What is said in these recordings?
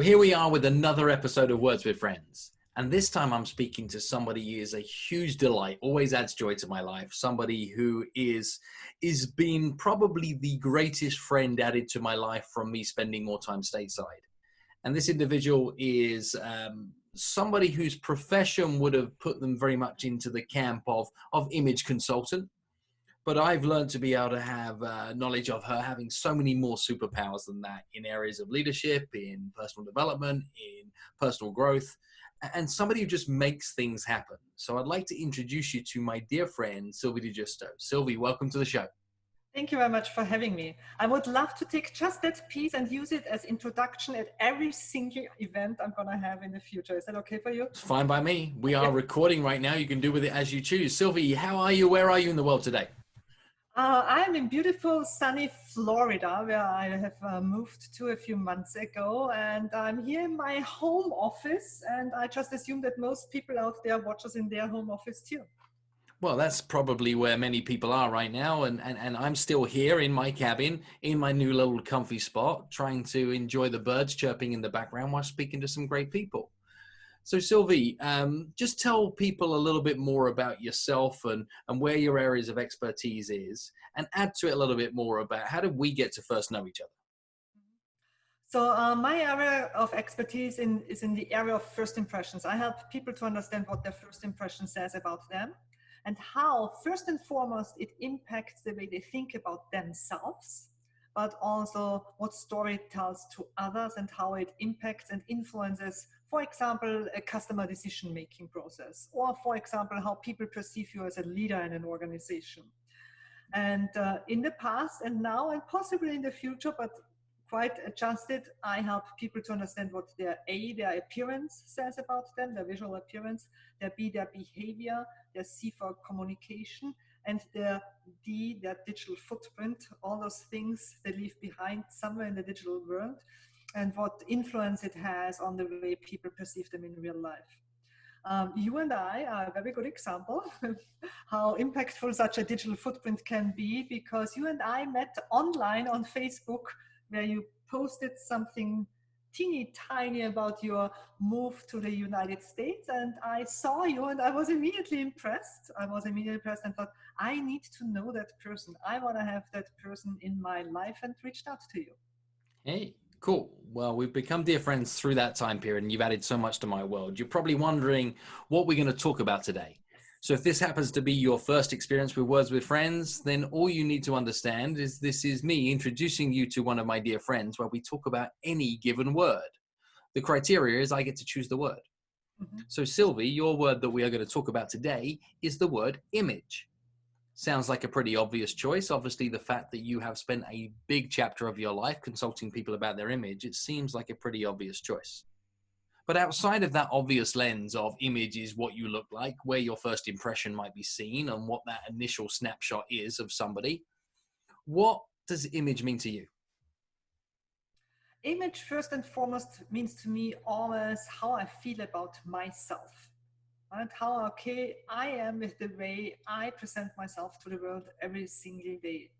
So here we are with another episode of Words with Friends. And this time I'm speaking to somebody who is a huge delight, always adds joy to my life. Somebody who is been probably the greatest friend added to my life from me spending more time stateside. And this individual is somebody whose profession would have put them very much into the camp of image consultant. But I've learned to be able to have knowledge of her having so many more superpowers than that in areas of leadership, in personal development, in personal growth, and somebody who just makes things happen. So I'd like to introduce you to my dear friend, Sylvie Di Giusto. Sylvie, welcome to the show. Thank you very much for having me. I would love to take just that piece and use it as introduction at every single event I'm going to have in the future. Is that okay for you? It's fine by me. We are recording right now. You can do with it as you choose. Sylvie, how are you? Where are you in the world today? I am in beautiful sunny Florida, where I have moved to a few months ago, and I'm here in my home office, and I just assume that most people out there watch us in their home office too. Well, that's probably where many people are right now, and I'm still here in my cabin, in my new little comfy spot, trying to enjoy the birds chirping in the background while speaking to some great people. So Sylvie, just tell people a little bit more about yourself and where your areas of expertise is, and add to it a little bit more about how did we get to first know each other? So my area of expertise is in the area of first impressions. I help people to understand what their first impression says about them and how, first and foremost, it impacts the way they think about themselves, but also what story it tells to others and how it impacts and influences, for example, a customer decision-making process, or for example, how people perceive you as a leader in an organization. And in the past and now and possibly in the future, but quite adjusted, I help people to understand what their appearance says about them, their visual appearance, their B, their behavior, their C for communication, and their D, their digital footprint, all those things they leave behind somewhere in the digital world, and what influence it has on the way people perceive them in real life. You and I are a very good example of how impactful such a digital footprint can be, because you and I met online on Facebook, where you posted something teeny tiny about your move to the United States, and I saw you and I was immediately impressed. And thought, I need to know that person. I want to have that person in my life, and reached out to you. Hey, cool. Well, we've become dear friends through that time period, and you've added so much to my world. You're probably wondering what we're going to talk about today. So if this happens to be your first experience with Words with Friends, then all you need to understand is this is me introducing you to one of my dear friends where we talk about any given word. The criteria is I get to choose the word. Mm-hmm. So Sylvie, your word that we are going to talk about today is the word image. Sounds like a pretty obvious choice. Obviously, the fact that you have spent a big chapter of your life consulting people about their image, it seems like a pretty obvious choice. But outside of that obvious lens of image is what you look like, where your first impression might be seen, and what that initial snapshot is of somebody, what does image mean to you? Image, first and foremost, means to me always how I feel about myself. And how okay I am with the way I present myself to the world every single day.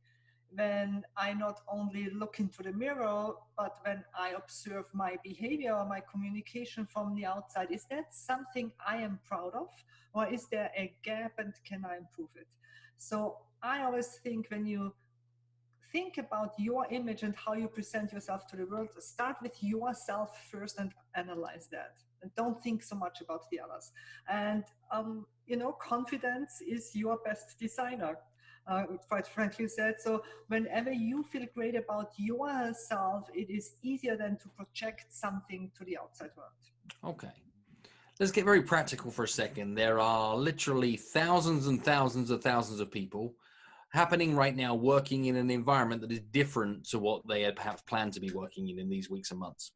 When I not only look into the mirror, but when I observe my behavior or my communication from the outside, is that something I am proud of? Or is there a gap and can I improve it? So I always think when you think about your image and how you present yourself to the world, start with yourself first and analyze that. And don't think so much about the others. And, confidence is your best designer. Quite frankly said. So whenever you feel great about yourself, it is easier than to project something to the outside world. Okay. Let's get very practical for a second. There are literally thousands and thousands of people happening right now working in an environment that is different to what they had perhaps planned to be working in these weeks and months.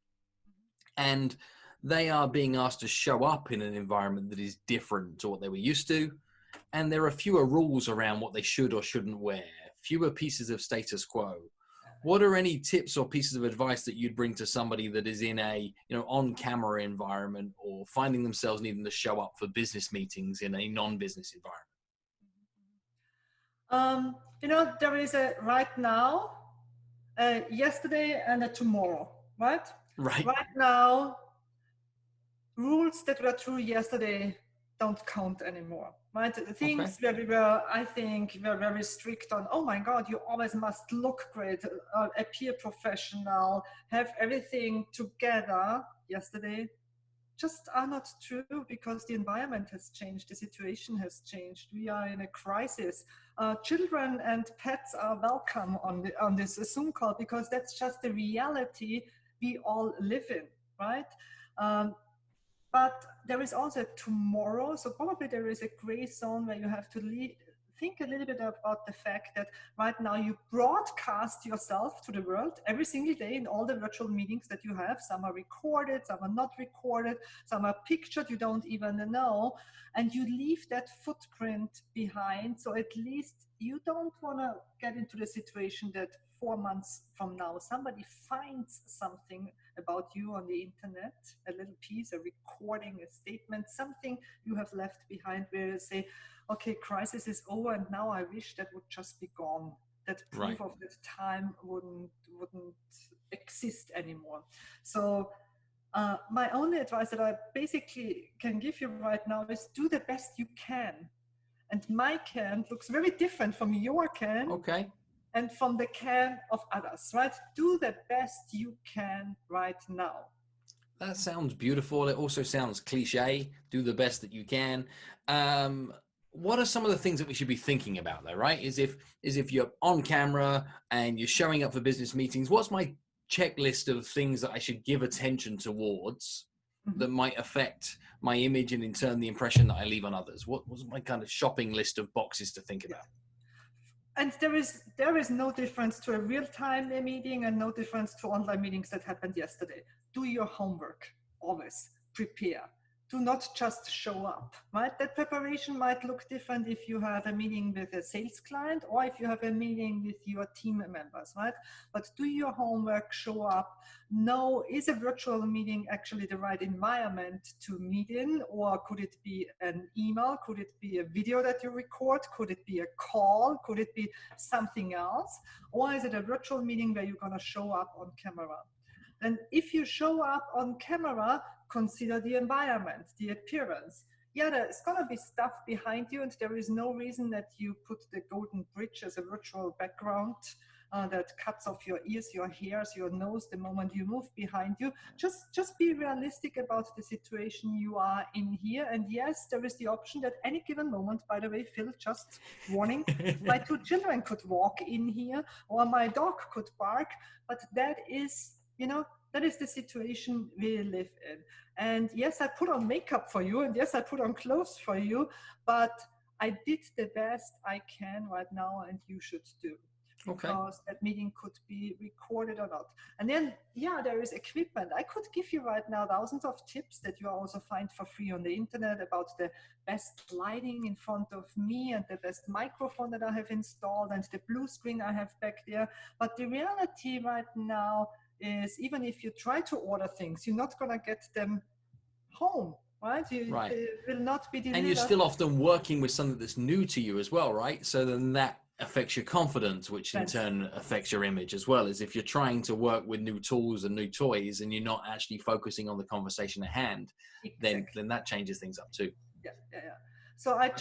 And they are being asked to show up in an environment that is different to what they were used to. And there are fewer rules around what they should or shouldn't wear, fewer pieces of status quo. What are any tips or pieces of advice that you'd bring to somebody that is in a, on-camera environment or finding themselves needing to show up for business meetings in a non-business environment? There is a right now, yesterday and a tomorrow, right? Right. Right now, rules that were true yesterday don't count anymore, right? Okay. Things where we were, I think, were very strict on, oh my God, you always must look great, appear professional, have everything together yesterday, just are not true because the environment has changed, the situation has changed. We are in a crisis. Children and pets are welcome on this Zoom call because that's just the reality we all live in, right? Um, but there is also tomorrow, so probably there is a gray zone where you have to think a little bit about the fact that right now you broadcast yourself to the world every single day in all the virtual meetings that you have. Some are recorded, some are not recorded, some are pictured, you don't even know, and you leave that footprint behind. So at least you don't want to get into the situation that 4 months from now somebody finds something about you on the internet, a little piece, a recording, a statement, something you have left behind where you say, okay, crisis is over, and now I wish that would just be gone. That proof of that time wouldn't exist anymore. So my only advice that I basically can give you right now is do the best you can. And my can looks very different from your can. Okay. And from the can of others, right? Do the best you can right now. That sounds beautiful. It also sounds cliche. Do the best that you can. What are some of the things that we should be thinking about though, right? Is if you're on camera and you're showing up for business meetings, what's my checklist of things that I should give attention towards that might affect my image and in turn the impression that I leave on others? What was my kind of shopping list of boxes to think about? And there is no difference to a real-time meeting and no difference to online meetings that happened yesterday. Do your homework, always prepare. Do not just show up, right? That preparation might look different if you have a meeting with a sales client or if you have a meeting with your team members, right? But do your homework, show up. Know, is a virtual meeting actually the right environment to meet in? Or could it be an email? Could it be a video that you record? Could it be a call? Could it be something else? Or is it a virtual meeting where you're gonna show up on camera? And if you show up on camera, consider the environment, the appearance. Yeah, there's gonna be stuff behind you, and there is no reason that you put the golden bridge as a virtual background that cuts off your ears, your hairs, your nose the moment you move behind you. Just be realistic about the situation you are in here. And yes, there is the option that any given moment, by the way, Phil, just warning, my 2 children could walk in here or my dog could bark, but that is, that is the situation we live in. And yes, I put on makeup for you, and yes, I put on clothes for you, but I did the best I can right now, and you should do. Because that meeting could be recorded or not. And then, yeah, there is equipment. I could give you right now thousands of tips that you also find for free on the internet about the best lighting in front of me and the best microphone that I have installed and the blue screen I have back there. But the reality right now is, even if you try to order things, you're not going to get them home, right? They will not be delivered. And you're still often working with something that's new to you as well, right? So then that affects your confidence, which in turn affects your image as well. As if you're trying to work with new tools and new toys and you're not actually focusing on the conversation at hand, then that changes things up too. Yeah. So I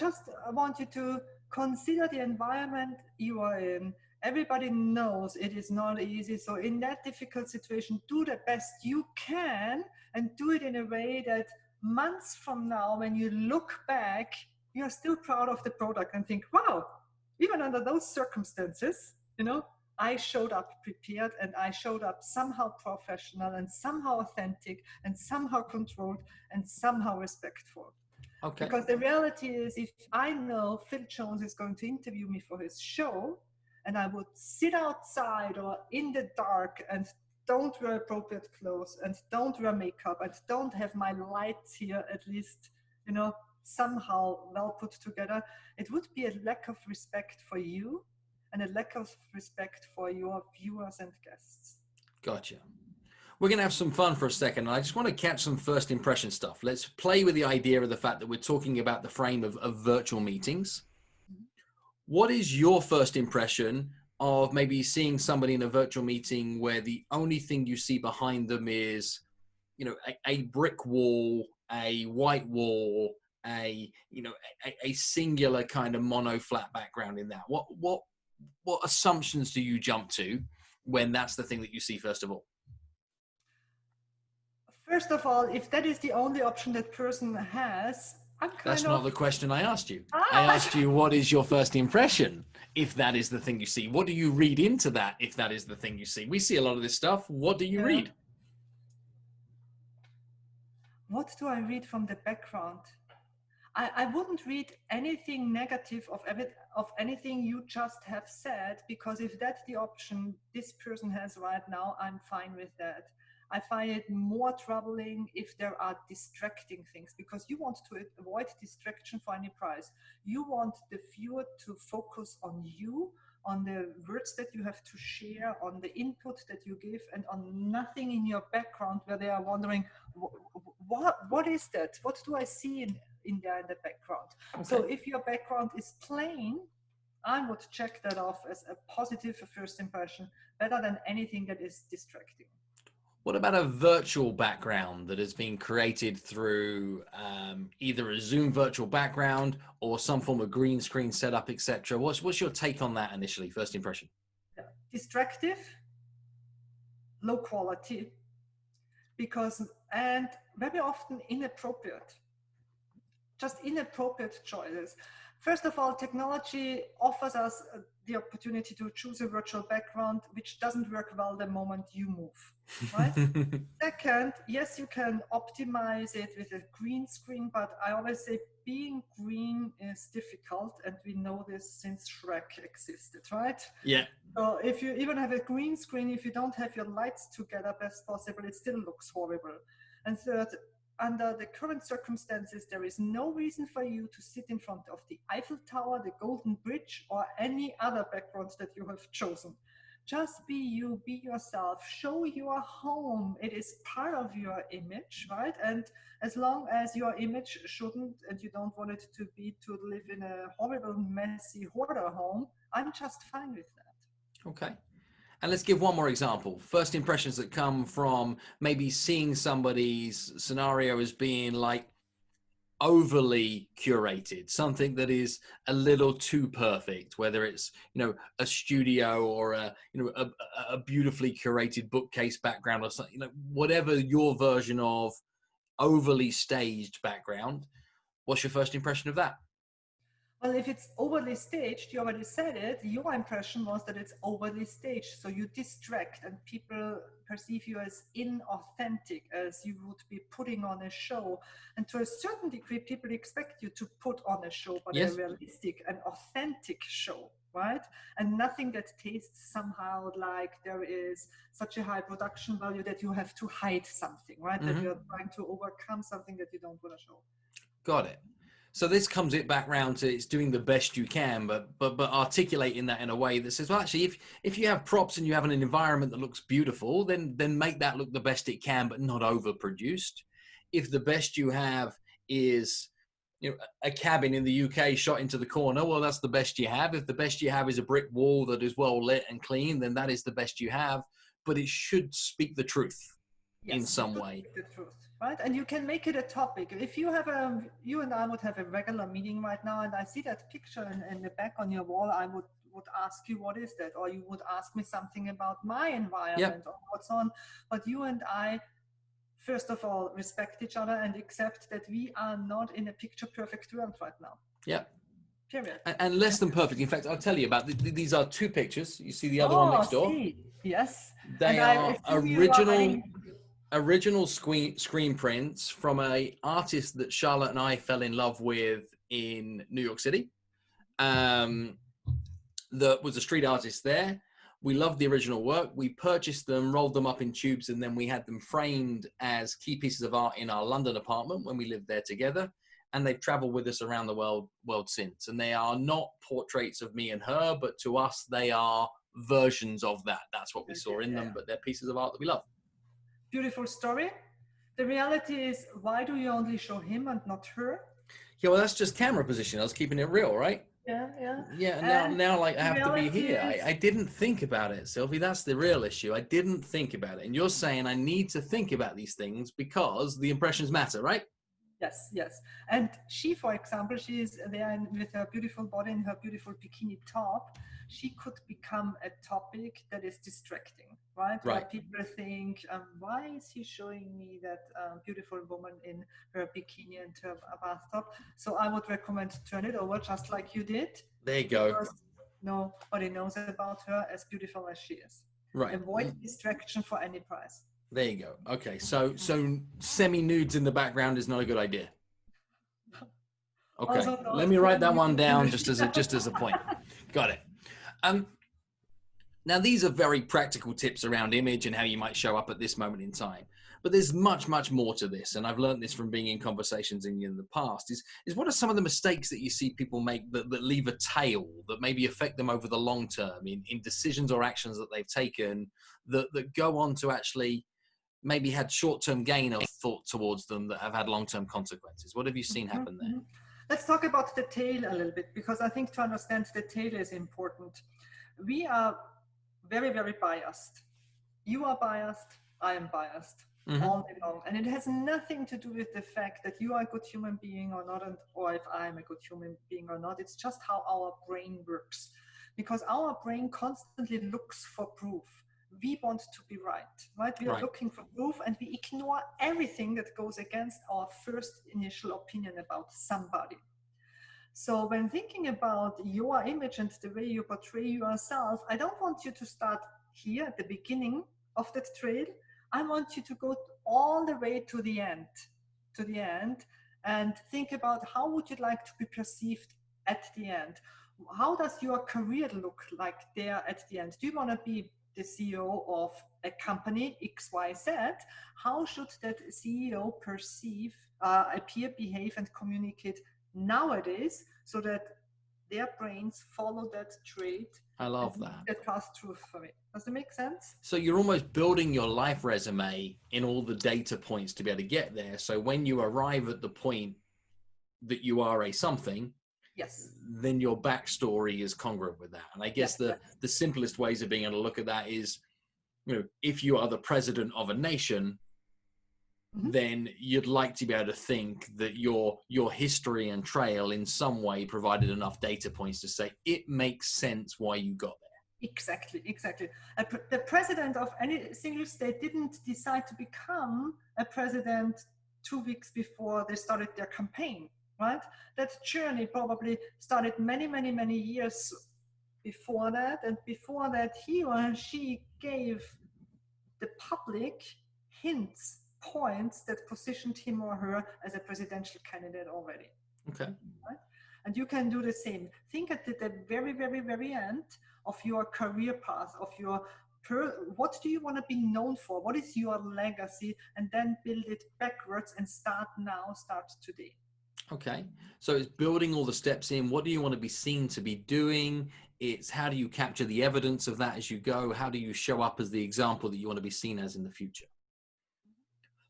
want you to consider the environment you are in. Everybody knows it is not easy. So in that difficult situation, do the best you can and do it in a way that months from now, when you look back, you're still proud of the product and think, wow, even under those circumstances, I showed up prepared and I showed up somehow professional and somehow authentic and somehow controlled and somehow respectful. Okay. Because the reality is, if I know Phil Jones is going to interview me for his show, and I would sit outside or in the dark and don't wear appropriate clothes and don't wear makeup and don't have my lights here at least, somehow well put together, it would be a lack of respect for you and a lack of respect for your viewers and guests. Gotcha. We're going to have some fun for a second. I just want to catch some first impression stuff. Let's play with the idea of the fact that we're talking about the frame of virtual meetings. What is your first impression of maybe seeing somebody in a virtual meeting where the only thing you see behind them is, a brick wall, a white wall, a singular kind of mono flat background in that? What assumptions do you jump to when that's the thing that you see first of all? First of all, if that is the only option that person has, I'm That's kind not of the question I asked you. I ah. asked you, what is your first impression if that is the thing you see? What do you read into that if that is the thing you see? We see a lot of this stuff. What do you Yeah. read? What do I read from the background? I wouldn't read anything negative of anything you just have said, because if that's the option this person has right now, I'm fine with that. I find it more troubling if there are distracting things, because you want to avoid distraction for any price. You want the viewer to focus on you, on the words that you have to share, on the input that you give, and on nothing in your background where they are wondering, what is that? What do I see in there in the background? Okay. So if your background is plain, I would check that off as a positive first impression, better than anything that is distracting. What about a virtual background that has been created through either a Zoom virtual background or some form of green screen setup, etc.? What's your take on that initially, first impression? Distractive, low quality, and very often inappropriate. Just inappropriate choices. First of all, technology offers us the opportunity to choose a virtual background, which doesn't work well the moment you move, right? Second, yes, you can optimize it with a green screen, but I always say being green is difficult, and we know this since Shrek existed, right? Yeah. So if you even have a green screen, if you don't have your lights together best possible, it still looks horrible. And third, under the current circumstances, there is no reason for you to sit in front of the Eiffel Tower, the Golden Bridge, or any other backgrounds that you have chosen. Just be you, be yourself, show your home. It is part of your image, right? And as long as your image shouldn't, and you don't want it to be to live in a horrible, messy hoarder home, I'm just fine with that. Okay. And let's give one more example. First impressions that come from maybe seeing somebody's scenario as being like overly curated, something that is a little too perfect, whether it's, a studio or a beautifully curated bookcase background or something, whatever your version of overly staged background. What's your first impression of that? Well, if it's overly staged, you already said it, your impression was that it's overly staged. So you distract and people perceive you as inauthentic, as you would be putting on a show. And to a certain degree, people expect you to put on a show, but yes, a realistic and authentic show, right? And nothing that tastes somehow like there is such a high production value that you have to hide something, right? Mm-hmm. That you're trying to overcome something that you don't want to show. Got it. So this comes it back round to it's doing the best you can, but articulating that in a way that says, well, actually, if you have props and you have an environment that looks beautiful, then make that look the best it can, but not overproduced. If the best you have is, a cabin in the UK shot into the corner, well, that's the best you have. If the best you have is a brick wall that is well lit and clean, then that is the best you have. But it should speak the truth. Yes, in some way. The truth, right? And you can make it a topic. If you have you and I would have a regular meeting right now, and I see that picture in the back on your wall, I would ask you, what is that? Or you would ask me something about my environment, or what's on. But you and I, first of all, respect each other and accept that we are not in a picture perfect world right now. Yeah. Period. And less than perfect. In fact, I'll tell you about these are two pictures. You see the other one next door? Yes. They are original screen prints from a artist that Charlotte and I fell in love with in New York City. That was a street artist there. We loved the original work. We purchased them, rolled them up in tubes, and then we had them framed as key pieces of art in our London apartment when we lived there together. And they've traveled with us around the world since. And they are not portraits of me and her, but to us, they are versions of that. That's what we saw in them, but they're pieces of art that we love. Beautiful story. The reality is, why do you only show him and not her? Yeah, well, that's just camera position. I was keeping it real, right? Yeah, yeah. Yeah, And now like I the have to be reality here. is, I didn't think about it, Sylvie. That's the real issue. I didn't think about it. And you're saying I need to think about these things because the impressions matter, right? yes, yes. And she, for example, she is there with her beautiful body and her beautiful bikini top. She could become a topic that is distracting, right? Where Right. people think, why is he showing me that beautiful woman in her bikini and her bathtub? So I would recommend turn it over just like you did, There you go. because nobody knows about her as beautiful as she is. Right. Avoid distraction for any price. There you go. Okay. So semi nudes in the background is not a good idea. Okay. Also, Let don't me put write that one music in down the just as a point. Got it. Um Now, these are very practical tips around image and how you might show up at this moment in time. But there's much, much more to this. And I've learned this from being in conversations in the past is what are some of the mistakes that you see people make that leave a tail, that maybe affect them over the long term in decisions or actions that they've taken that go on to actually maybe had short-term gain of thought towards them that have had long-term consequences? What have you seen Mhm, happen there? mhm. Let's talk about the tail a little bit, because I think to understand the tail is important. We are very, very biased. You are biased, I am biased Hmm. all day long. And it has nothing to do with the fact that you are a good human being or not, and, or if I am a good human being or not. It's just how our brain works. Because our brain constantly looks for proof. We want to be right, right? We are Right. looking for proof and we ignore everything that goes against our first initial opinion about somebody. So when thinking about your image and the way you portray yourself, I don't want you to start here at the beginning of that trail. I want you to go all the way to the end, and think about how would you like to be perceived at the end? How does your career look like there at the end? Do you want to be the CEO of a company XYZ? How should that CEO perceive, appear, behave, and communicate nowadays, so that their brains follow that trait I and love that. that past truth for it? Does that make sense? So you're almost building your life resume in all the data points to be able to get there. So when you arrive at the point that you are a something, Yes. then your backstory is congruent with that. And I guess Yes. Yes. the simplest ways of being able to look at that is, if you are the president of a nation, Mhm. then you'd like to be able to think that your history and trail in some way provided enough data points to say it makes sense why you got there. Exactly, exactly. The president of any single state didn't decide to become a president 2 weeks before they started their campaign, right? That journey probably started many, many, many years before that. And before that, he or she gave the public hints, points that positioned him or her as a presidential candidate already. Okay. Right? And you can do the same. Think at the very, very, very end of your career path, of your what do you want to be known for? What is your legacy? And then build it backwards and start now, start today. Okay. So it's building all the steps in. What do you want to be seen to be doing? It's how do you capture the evidence of that as you go? How do you show up as the example that you want to be seen as in the future?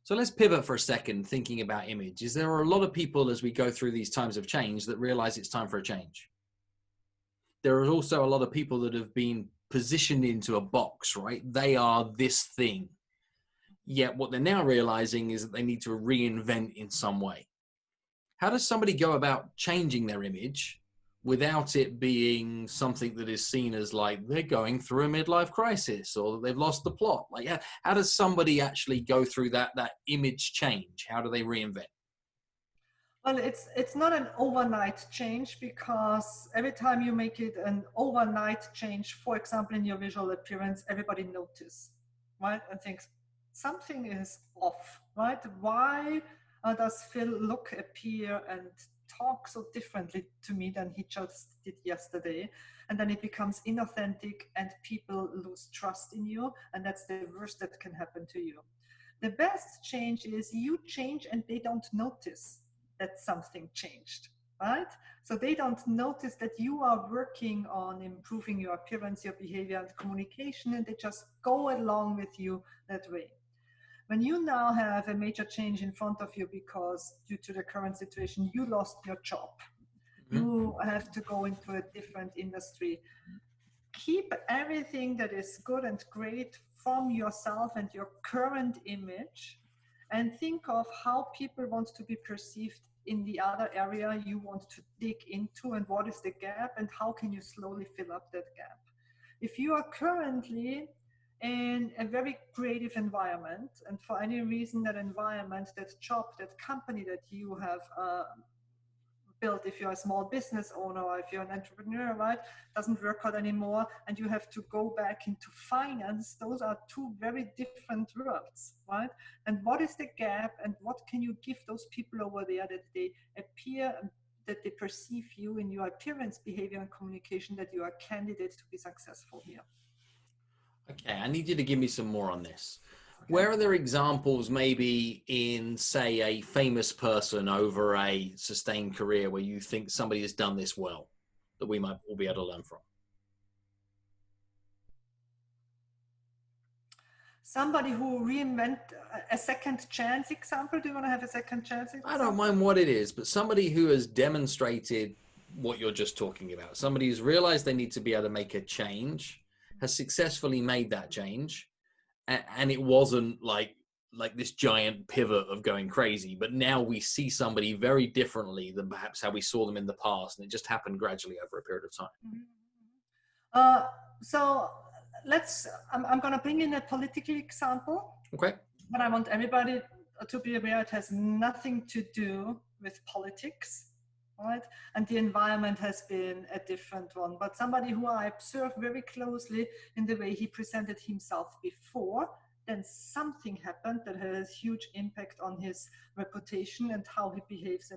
So let's pivot for a second, thinking about image. Is there are a lot of people as we go through these times of change that realize it's time for a change? There are also a lot of people that have been positioned into a box, right? They are this thing. Yet what they're now realizing is that they need to reinvent in some way. How does somebody go about changing their image without it being something that is seen as like they're going through a midlife crisis or that they've lost the plot? Like how does somebody actually go through that image change? How do they reinvent? Well, it's not an overnight change, because every time you make it an overnight change, for example, in your visual appearance, everybody notices, right? And thinks something is off, right? Why does Phil look, appear, and talk so differently to me than he just did yesterday? And then it becomes inauthentic and people lose trust in you. And that's the worst that can happen to you. The best change is you change and they don't notice that something changed, right? So they don't notice that you are working on improving your appearance, your behavior, and communication, and they just go along with you that way. When you now have a major change in front of you because due to the current situation, you lost your job, You have to go into a different industry. Keep everything that is good and great from yourself and your current image, and think of how people want to be perceived in the other area you want to dig into, and what is the gap, and how can you slowly fill up that gap. If you are currently in a very creative environment, and for any reason that environment, that job, that company that you have built, if you're a small business owner or if you're an entrepreneur, right, doesn't work out anymore, and you have to go back into finance, those are two very different worlds, right? And what is the gap, and what can you give those people over there that they appear, that they perceive you in your appearance, behavior, and communication, that you are a candidate to be successful here? Okay, I need you to give me some more on this. Okay. Where are there examples maybe in, say, a famous person over a sustained career where you think somebody has done this well, that we might all be able to learn from? Somebody who reinvent a second chance example. Do you want to have a second chance example? I don't mind what it is, but somebody who has demonstrated what you're just talking about. Somebody who's realized they need to be able to make a change, has successfully made that change, and it wasn't like this giant pivot of going crazy, but now we see somebody very differently than perhaps how we saw them in the past, and it just happened gradually over a period of time. So I'm going to bring in a political example. Okay. But I want everybody to be aware it has nothing to do with politics, right? And the environment has been a different one. But somebody who I observed very closely in the way he presented himself before, then something happened that has a huge impact on his reputation, and how he behaves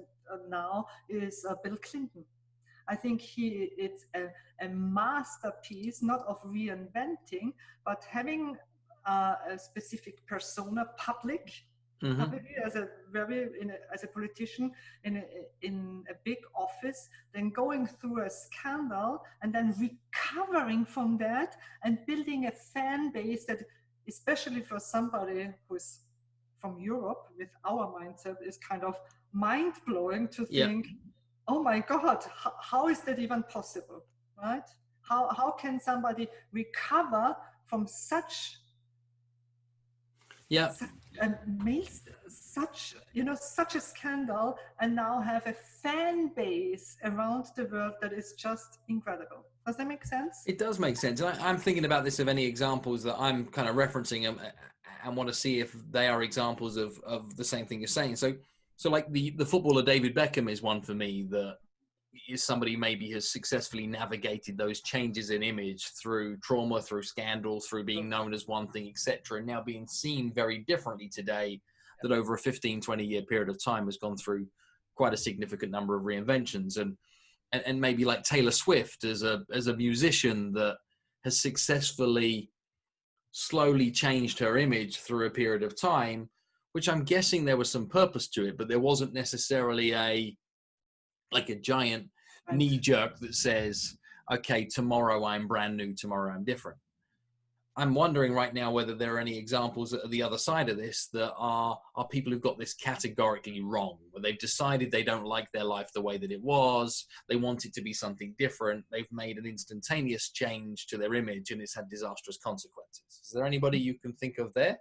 now is Bill Clinton. I think it's a masterpiece, not of reinventing, but having a specific persona public, as a politician in a big office, then going through a scandal and then recovering from that and building a fan base that, especially for somebody who's from Europe with our mindset, is kind of mind-blowing to think, oh my God, how is that even possible, right? How can somebody recover from such such a scandal, and now have a fan base around the world that is just incredible? Does that make sense? It does make sense. And I'm thinking about this, of any examples that I'm kind of referencing and want to see if they are examples of the same thing you're saying. So like the footballer David Beckham is one for me, that is somebody maybe has successfully navigated those changes in image through trauma, through scandal, through being known as one thing, etc., and now being seen very differently today, that over a 15-20 year period of time has gone through quite a significant number of reinventions. And maybe like Taylor Swift as a musician that has successfully slowly changed her image through a period of time, which I'm guessing there was some purpose to it, but there wasn't necessarily a giant knee jerk that says, okay, tomorrow I'm brand new, tomorrow I'm different. I'm wondering right now whether there are any examples at the other side of this that are people who've got this categorically wrong, where they've decided they don't like their life the way that it was, they want it to be something different, they've made an instantaneous change to their image and it's had disastrous consequences. Is there anybody you can think of there?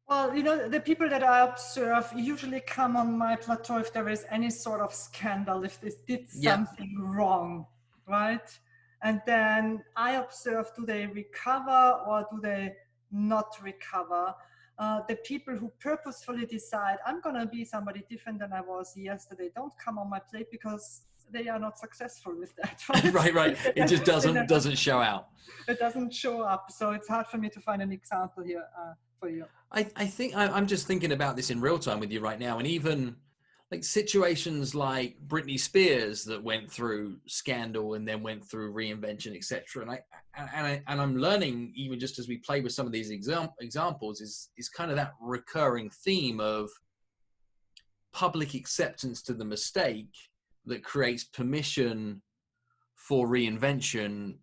Well, the people that I observe usually come on my plateau if there is any sort of scandal, if they did something wrong, right? And then I observe, do they recover or do they not recover? The people who purposefully decide, I'm going to be somebody different than I was yesterday, don't come on my plate, because they are not successful with that. Right. It just doesn't show out. It doesn't show up. So it's hard for me to find an example here for you. I think I'm just thinking about this in real time with you right now. And even like situations like Britney Spears that went through scandal and then went through reinvention, etc. And I'm learning, even just as we play with some of these examples, is kind of that recurring theme of public acceptance to the mistake that creates permission for reinvention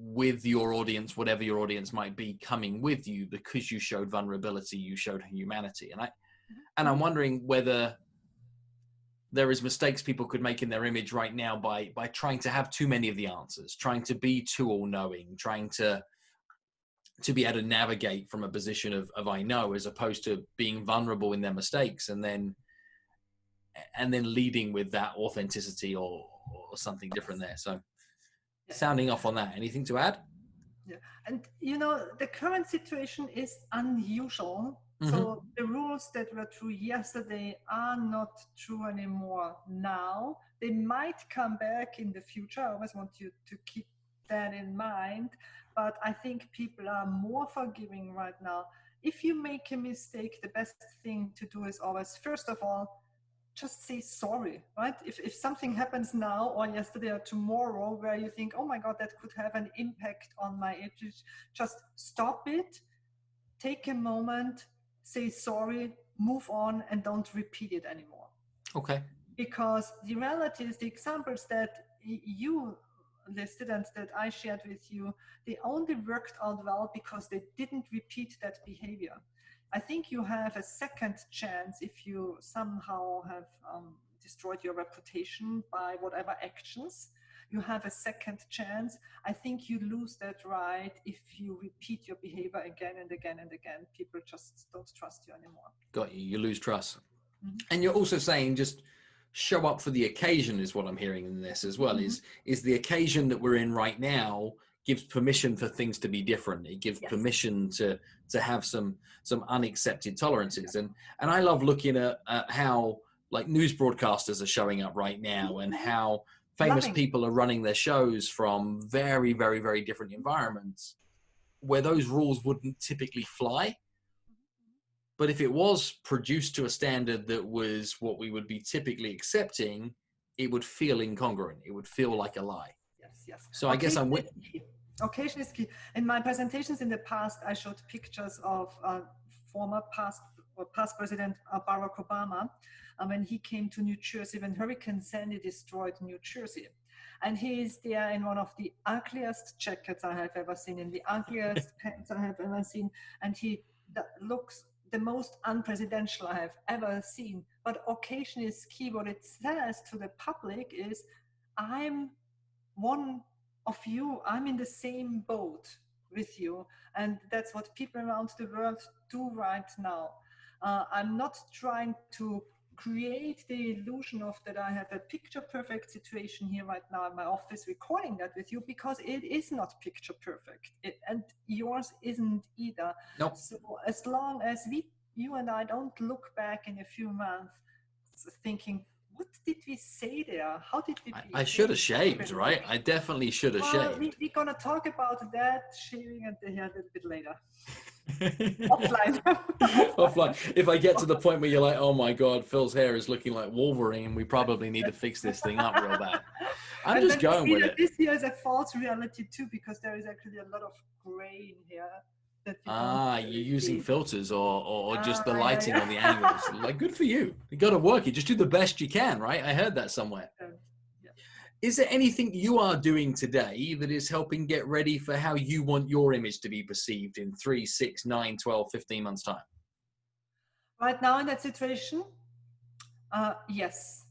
with your audience, whatever your audience might be, coming with you because you showed vulnerability, you showed humanity. And I'm wondering whether there is mistakes people could make in their image right now by trying to have too many of the answers, trying to be too all-knowing, trying to be able to navigate from a position of I know, as opposed to being vulnerable in their mistakes and then leading with that authenticity or something different there. So sounding off on that, anything to add? Yeah. And the current situation is unusual. Mm-hmm. So the rules that were true yesterday are not true anymore now. They might come back in the future. I always want you to keep that in mind. But I think people are more forgiving right now. If you make a mistake, the best thing to do is always, first of all, just say sorry, right? If something happens now or yesterday or tomorrow where you think, oh my God, that could have an impact on my image, just stop it, take a moment, say sorry, move on, and don't repeat it anymore. Okay. Because the reality is the examples that you listed and that I shared with you, they only worked out well because they didn't repeat that behavior. I think you have a second chance if you somehow have destroyed your reputation by whatever actions. You have a second chance. I think you lose that right if you repeat your behavior again and again and again. People just don't trust you anymore. Got you. You lose trust. Mm-hmm. And you're also saying just show up for the occasion is what I'm hearing in this as well. Mm-hmm. Is the occasion that we're in right now gives permission for things to be different. It gives permission to have some unaccepted tolerances. And I love looking at how like news broadcasters are showing up right now and how famous people are running their shows from very, very, very different environments where those rules wouldn't typically fly. But if it was produced to a standard that was what we would be typically accepting, it would feel incongruent. It would feel like a lie. Yes. So I guess I'm with. Occasion is key. In my presentations in the past, I showed pictures of former past President Barack Obama when he came to New Jersey when Hurricane Sandy destroyed New Jersey. And he is there in one of the ugliest jackets I have ever seen, in the ugliest pants I have ever seen. And he looks the most unpresidential I have ever seen. But occasion is key. What it says to the public is, I'm one of you. I'm in the same boat with you. And that's what people around the world do right now. I'm not trying to create the illusion of that I have a picture perfect situation here right now in my office recording that with you, because it is not picture perfect, and yours isn't either. Nope. So as long as you and I don't look back in a few months thinking, what did we say there? How did we? I should have shaved, right? I definitely should have shaved. We're gonna talk about that shaving and the hair a little bit later. Offline. Offline. If I get to the point where you're like, oh my God, Phil's hair is looking like Wolverine, we probably need to fix this thing up real bad. I'm just going with it. This here is a false reality too, because there is actually a lot of gray in here. You're using filters or just the lighting on the angles. Like, good for you. You got to work it. Just do the best you can, right? I heard that somewhere. Is there anything you are doing today that is helping get ready for how you want your image to be perceived in 3, 6, 9, 12, 15 months time? Right now in that situation, yes.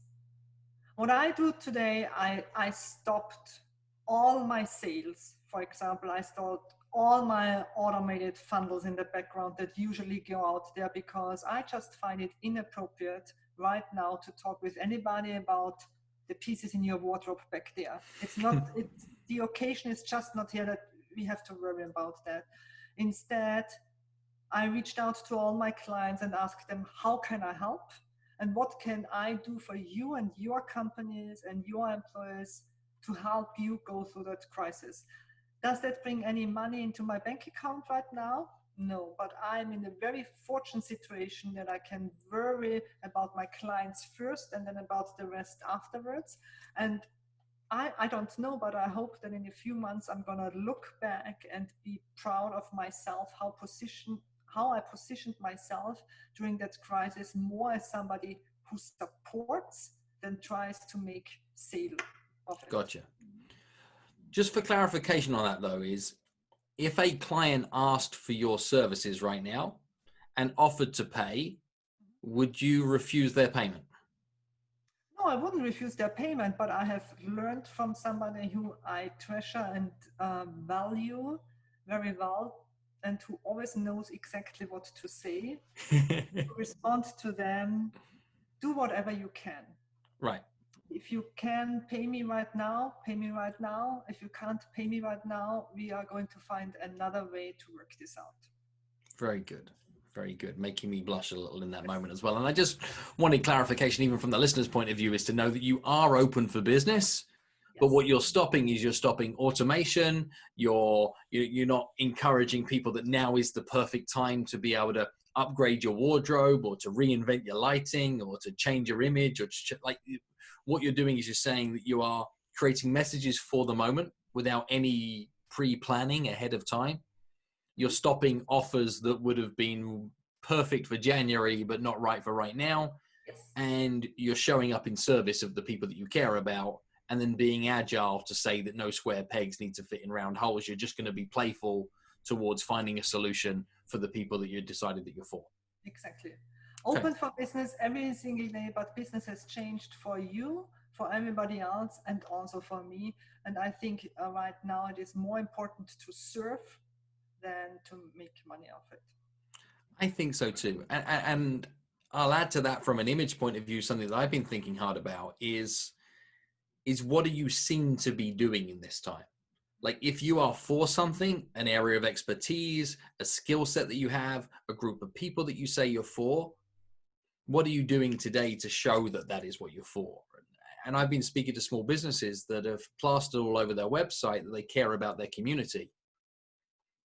What I do today, I stopped all my sales. For example, I stopped all my automated funnels in the background that usually go out there, because I just find it inappropriate right now to talk with anybody about the pieces in your wardrobe back there. It's not, the occasion is just not here that we have to worry about that. Instead, I reached out to all my clients and asked them, how can I help? And what can I do for you and your companies and your employees to help you go through that crisis? Does that bring any money into my bank account right now? No, but I'm in a very fortunate situation that I can worry about my clients first and then about the rest afterwards. And I don't know, but I hope that in a few months I'm gonna look back and be proud of myself, how I positioned myself during that crisis more as somebody who supports than tries to make sale of it. Gotcha. Just for clarification on that though, is if a client asked for your services right now and offered to pay, would you refuse their payment? I wouldn't refuse their payment, but I have learned from somebody who I treasure and value very well, and who always knows exactly what to say, to respond to them. Do whatever you can. Right. If you can pay me right now, pay me right now. If you can't pay me right now, we are going to find another way to work this out. Very good. Very good. Making me blush a little in that moment as well. And I just wanted clarification, even from the listener's point of view, is to know that you are open for business. But what you're stopping is you're stopping automation. You're not encouraging people that now is the perfect time to be able to upgrade your wardrobe or to reinvent your lighting or to change your image, or like what you're doing is you're saying that you are creating messages for the moment without any pre-planning ahead of time. You're stopping offers that would have been perfect for January but not right for right now. And you're showing up in service of the people that you care about, and then being agile to say that no square pegs need to fit in round holes. You're just going to be playful towards finding a solution for the people that you decided that you're for. Exactly. Open for business every single day, but business has changed for you, for everybody else, and also for me. And I think right now it is more important to serve than to make money off it. I think so too. And I'll add to that from an image point of view, something that I've been thinking hard about is what do you seem to be doing in this time? Like if you are for something, an area of expertise, a skill set that you have, a group of people that you say you're for, what are you doing today to show that that is what you're for? And I've been speaking to small businesses that have plastered all over their website that they care about their community,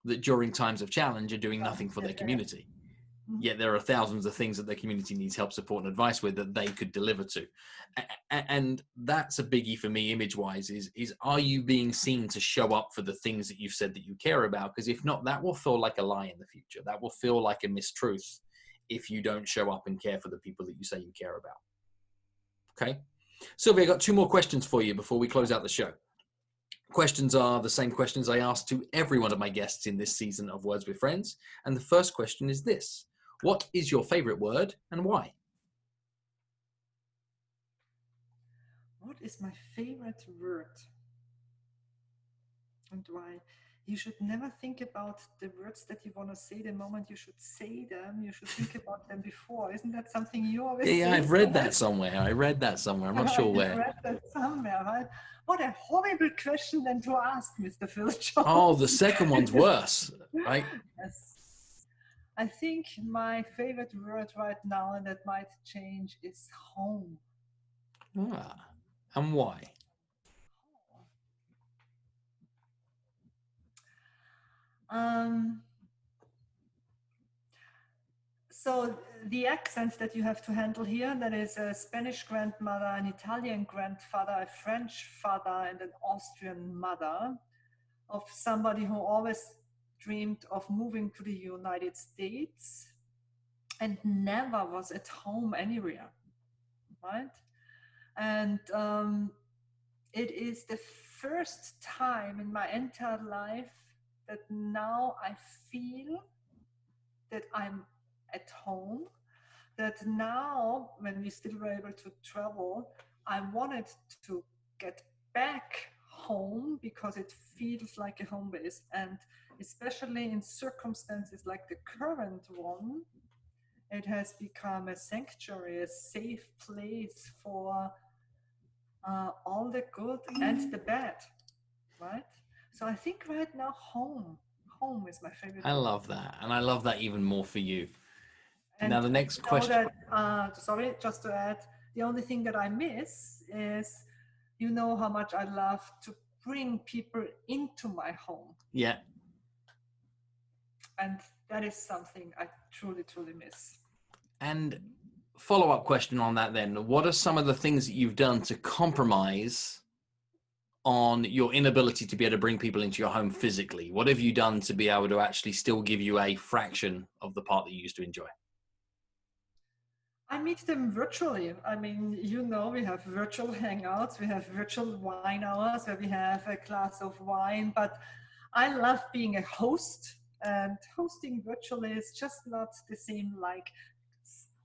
that during times of challenge are doing nothing for their community. Yet there are thousands of things that their community needs help, support, and advice with that they could deliver to. And that's a biggie for me, image-wise, is are you being seen to show up for the things that you've said that you care about? Because if not, that will feel like a lie in the future. That will feel like a mistruth if you don't show up and care for the people that you say you care about. Okay? Sylvie, I got 2 more questions for you before we close out the show. Questions are the same questions I asked to every one of my guests in this season of Words with Friends. And the first question is this: what is your favorite word and why? What is my favorite word and why? You should never think about the words that you want to say the moment you should say them. You should think about them before. Isn't that something you always say? Yeah, I've read that somewhere. I read that somewhere. I'm not sure where. I read that somewhere, right? What a horrible question then to ask, Mr. Phil Jones. Oh, the second one's worse, right? Yes. I think my favorite word right now, and that might change, is home. Ah, and why? So the accents that you have to handle here, that is a Spanish grandmother, an Italian grandfather, a French father, and an Austrian mother, of somebody who always dreamed of moving to the United States and never was at home anywhere, right? And it is the first time in my entire life that now I feel that I'm at home, that now when we still were able to travel, I wanted to get back home because it feels like a home base. And especially in circumstances like the current one, it has become a sanctuary, a safe place for all the good and the bad, right? So I think right now home is my favorite. I love that. And I love that even more for you. And now the next question. Sorry, just to add, the only thing that I miss is, you know how much I love to bring people into my home. Yeah. And that is something I truly, truly miss. And follow-up question on that then. What are some of the things that you've done to compromise on your inability to be able to bring people into your home physically? What have you done to be able to actually still give you a fraction of the part that you used to enjoy? I meet them virtually. I mean, you know, we have virtual hangouts, we have virtual wine hours where we have a glass of wine, but I love being a host, and hosting virtually is just not the same like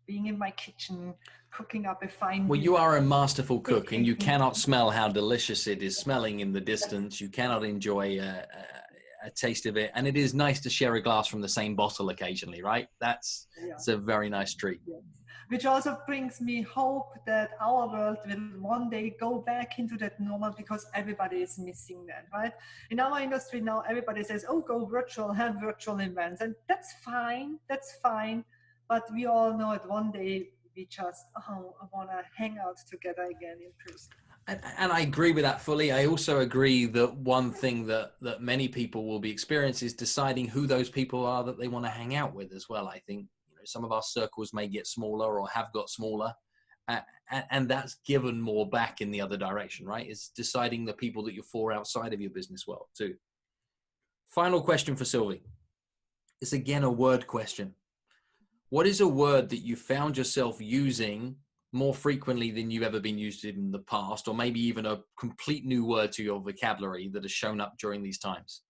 being in my kitchen, cooking up a fine Well, dinner. you are a masterful cook, and you cannot smell how delicious it is smelling in the distance. You cannot enjoy a taste of it. And it is nice to share a glass from the same bottle occasionally, right? That's it's a very nice treat. Yeah. Which also brings me hope that our world will one day go back into that normal, because everybody is missing that, right? In our industry now, everybody says, oh, go virtual, have virtual events. And that's fine. But we all know it one day we just, oh, I want to hang out together again in person. And I agree with that fully. I also agree that one thing that many people will be experiencing is deciding who those people are that they want to hang out with as well. I think some of our circles may get smaller or have got smaller, and that's given more back in the other direction, right? It's deciding the people that you're for outside of your business world too. Final question for Sylvie. It's again a word question. What is a word that you found yourself using more frequently than you've ever been used in the past, or maybe even a complete new word to your vocabulary that has shown up during these times?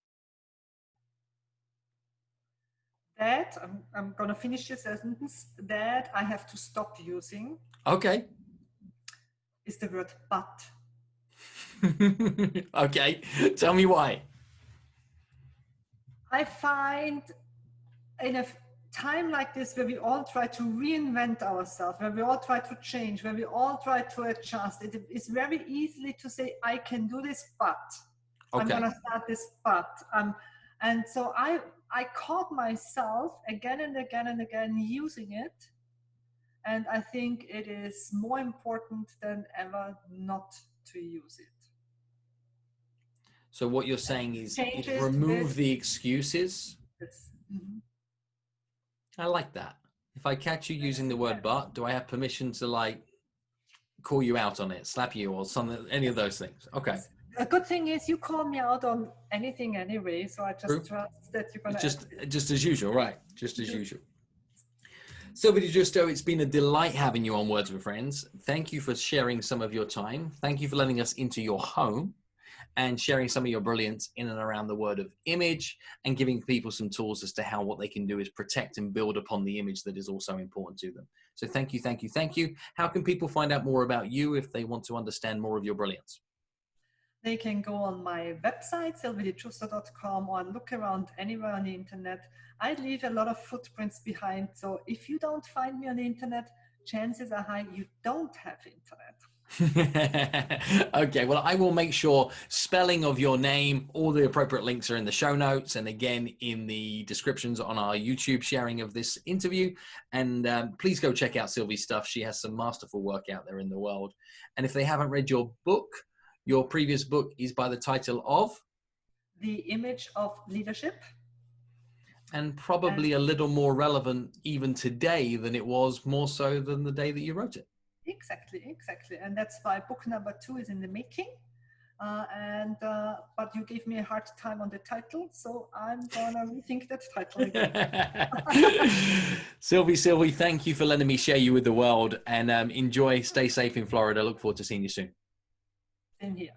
That, I'm going to finish this sentence, that I have to stop using. Okay. Is the word but. Okay. Tell me why. I find in a time like this, where we all try to reinvent ourselves, where we all try to change, where we all try to adjust, it is very easily to say, I can do this, but okay. I'm going to start this, but. And so I caught myself again and again using it. And I think it is more important than ever not to use it. So what you're saying is remove the excuses. Yes. Mm-hmm. I like that. If I catch you using the word but, do I have permission to like call you out on it, slap you or something, any of those things? Okay. Yes. A good thing is you call me out on anything anyway, so I just trust that you're gonna just as usual, right? Just as usual. Sylvie Di Giusto, it's been a delight having you on Words with Friends. Thank you for sharing some of your time. Thank you for letting us into your home and sharing some of your brilliance in and around the word of image, and giving people some tools as to how what they can do is protect and build upon the image that is also important to them. So thank you, thank you, thank you. How can people find out more about you if they want to understand more of your brilliance? They can go on my website, sylviedigiusto.com, or look around anywhere on the internet. I leave a lot of footprints behind. So if you don't find me on the internet, chances are high you don't have internet. Okay, well, I will make sure spelling of your name, all the appropriate links are in the show notes, and again in the descriptions on our YouTube sharing of this interview. And please go check out Sylvie's stuff. She has some masterful work out there in the world. And if they haven't read your book, your previous book is by the title of The Image of Leadership. And probably a little more relevant even today than it was, more so than the day that you wrote it. Exactly. And that's why book number 2 is in the making. But you gave me a hard time on the title, so I'm gonna rethink that title again. Sylvie, thank you for letting me share you with the world, and enjoy, stay safe in Florida. Look forward to seeing you soon. Same here.